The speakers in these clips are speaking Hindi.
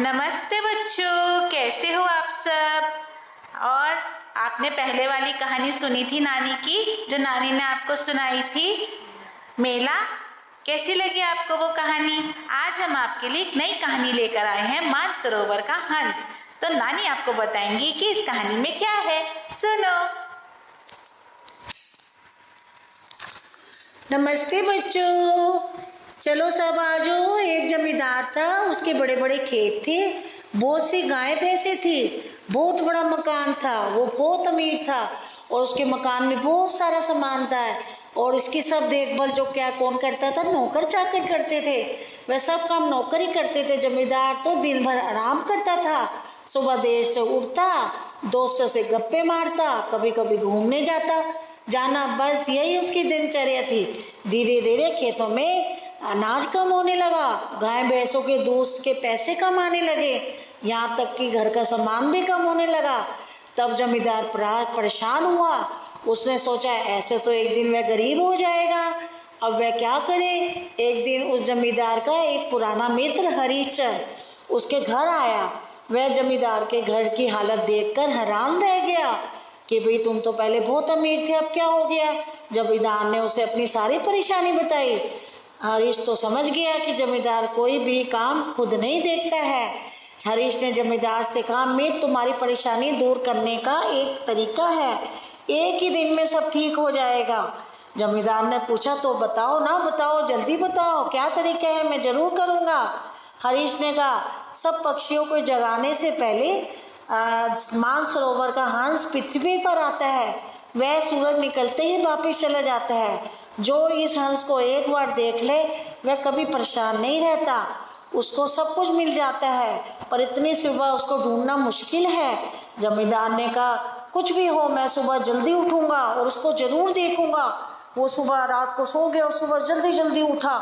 नमस्ते बच्चों, कैसे हो आप सब। और आपने पहले वाली कहानी सुनी थी नानी की, जो नानी ने आपको सुनाई थी मेला। कैसी लगी आपको वो कहानी। आज हम आपके लिए एक नई कहानी लेकर आए हैं, मानसरोवर का हंस। तो नानी आपको बताएंगी कि इस कहानी में क्या है। सुनो। नमस्ते बच्चों, चलो सब आ जाओ। एक जमींदार था, उसके बड़े बड़े खेत थे, बहुत सी गाय भैंसे थी, बहुत बड़ा मकान था, वो बहुत अमीर था और उसके मकान में बहुत सारा सामान था। और इसकी सब देखभाल जो क्या कौन करता था, नौकर चाकर करते थे। वह सब काम नौकर ही करते थे। जमींदार तो दिन भर आराम करता था, सुबह देर से उठता, दोस्तों से गप्पे मारता, कभी कभी घूमने जाना, बस यही उसकी दिनचर्या थी। धीरे धीरे खेतों में अनाज कम होने लगा, गाय भैंसों के दूध के पैसे कम आने लगे, यहाँ तक कि घर का सामान भी कम होने लगा। तब जमींदार परेशान हुआ। उसने सोचा ऐसे तो एक दिन वह गरीब हो जाएगा। अब वह क्या करे। एक दिन उस जमींदार का एक पुराना मित्र हरिश्चंद्र उसके घर आया। वह जमींदार के घर की हालत देखकर हैरान रह गया कि भाई तुम तो पहले बहुत अमीर थे, अब क्या हो गया। जमींदार ने उसे अपनी सारी परेशानी बताई। हरीश तो समझ गया कि जमींदार कोई भी काम खुद नहीं देखता है। हरीश ने जमींदार से कहा, मैं तुम्हारी परेशानी दूर करने का एक तरीका है, एक ही दिन में सब ठीक हो जाएगा। जमींदार ने पूछा, तो बताओ ना, बताओ जल्दी बताओ, क्या तरीका है, मैं जरूर करूँगा। हरीश ने कहा, सब पक्षियों को जगाने से पहले मानसरोवर का हंस पृथ्वी पर आता है, वह सूरज निकलते ही वापिस चला जाता है। जो इस हंस को एक बार देख ले वह कभी परेशान नहीं रहता, उसको सब कुछ मिल जाता है, पर इतनी सुबह उसको ढूंढना मुश्किल है। जमींदार ने कहा, कुछ भी हो, मैं सुबह जल्दी उठूंगा और उसको जरूर देखूंगा। वो सुबह रात को सो गया और सुबह जल्दी जल्दी उठा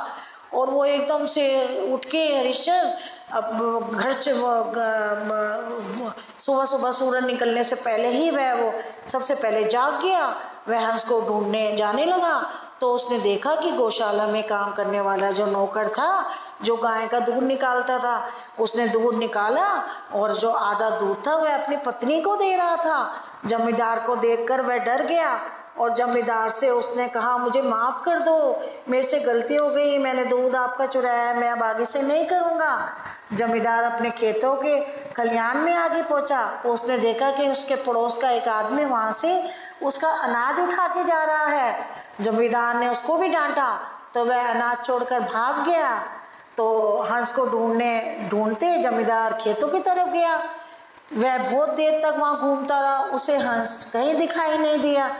और वो एकदम से उठ के हरिश्चंद्र अब घर से सुबह सुबह सूरज निकलने से पहले ही वो सबसे पहले जाग गया। वह हंस को ढूंढने जाने लगा तो उसने देखा कि गौशाला में काम करने वाला जो नौकर था, जो गाय का दूध निकालता था, उसने दूध निकाला और जो आधा दूध था वह अपनी पत्नी को दे रहा था। जमींदार को देखकर वह डर गया और जमींदार से उसने कहा, मुझे माफ कर दो, मेरे से गलती हो गई, मैंने दूध आपका चुराया, मैं अब आगे से नहीं करूँगा। जमींदार अपने खेतों के खलिहान में आगे पहुंचा तो उसने देखा कि उसके पड़ोस का एक आदमी वहां से उसका अनाज उठा के जा रहा है। जमींदार ने उसको भी डांटा तो वह अनाज छोड़कर भाग गया। तो हंस को ढूंढते जमींदार खेतों की तरफ गया। वह बहुत देर तक वहां घूमता रहा, उसे हंस कहीं दिखाई नहीं दिया।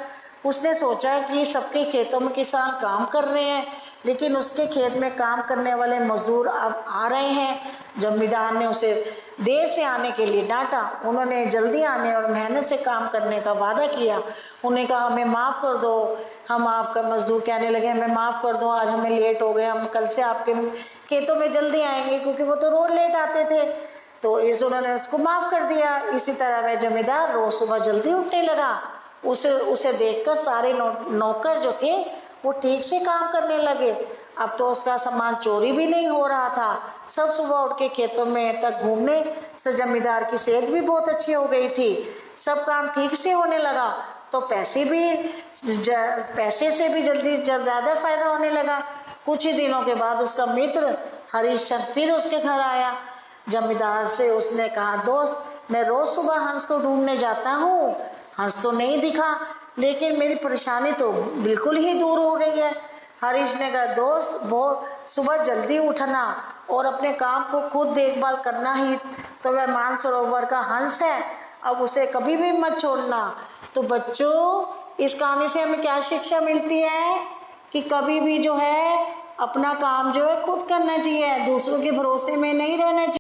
उसने सोचा कि सबके खेतों में किसान काम कर रहे हैं, लेकिन उसके खेत में काम करने वाले मजदूर अब आ रहे हैं। जमींदार ने उसे देर से आने के लिए डांटा। उन्होंने जल्दी आने और मेहनत से काम करने का वादा किया। उन्हें कहा, हमें माफ़ कर दो। हम आपका मजदूर कहने लगे, हमें माफ़ कर दो, आज हमें लेट हो गए, हम कल से आपके खेतों में जल्दी आएंगे, क्योंकि वो तो रोज लेट आते थे। तो उन्होंने उसको माफ़ कर दिया। इसी तरह वह जमींदार रोज सुबह जल्दी उठने लगा। उसे देखकर सारे नौकर जो थे वो ठीक से काम करने लगे। अब तो उसका सामान चोरी भी नहीं हो रहा था। सब सुबह उठ के खेतों में तक घूमने से जमींदार की सेहत भी बहुत अच्छी हो गई थी। सब काम ठीक से होने लगा तो पैसे से भी जल्दी ज्यादा फायदा होने लगा। कुछ ही दिनों के बाद उसका मित्र हरिश्चंद्र फिर उसके घर आया। जमींदार से उसने कहा, दोस्त, मैं रोज सुबह हंस को ढूंढने जाता हूँ, हंस तो नहीं दिखा, लेकिन मेरी परेशानी तो बिल्कुल ही दूर हो गई है। हरीश ने कहा, दोस्त, बहुत सुबह जल्दी उठना और अपने काम को खुद देखभाल करना ही तो वह मानसरोवर का हंस है, अब उसे कभी भी मत छोड़ना। तो बच्चों, इस कहानी से हमें क्या शिक्षा मिलती है कि कभी भी जो है अपना काम जो है खुद करना चाहिए, दूसरों के भरोसे में नहीं रहना चाहिए।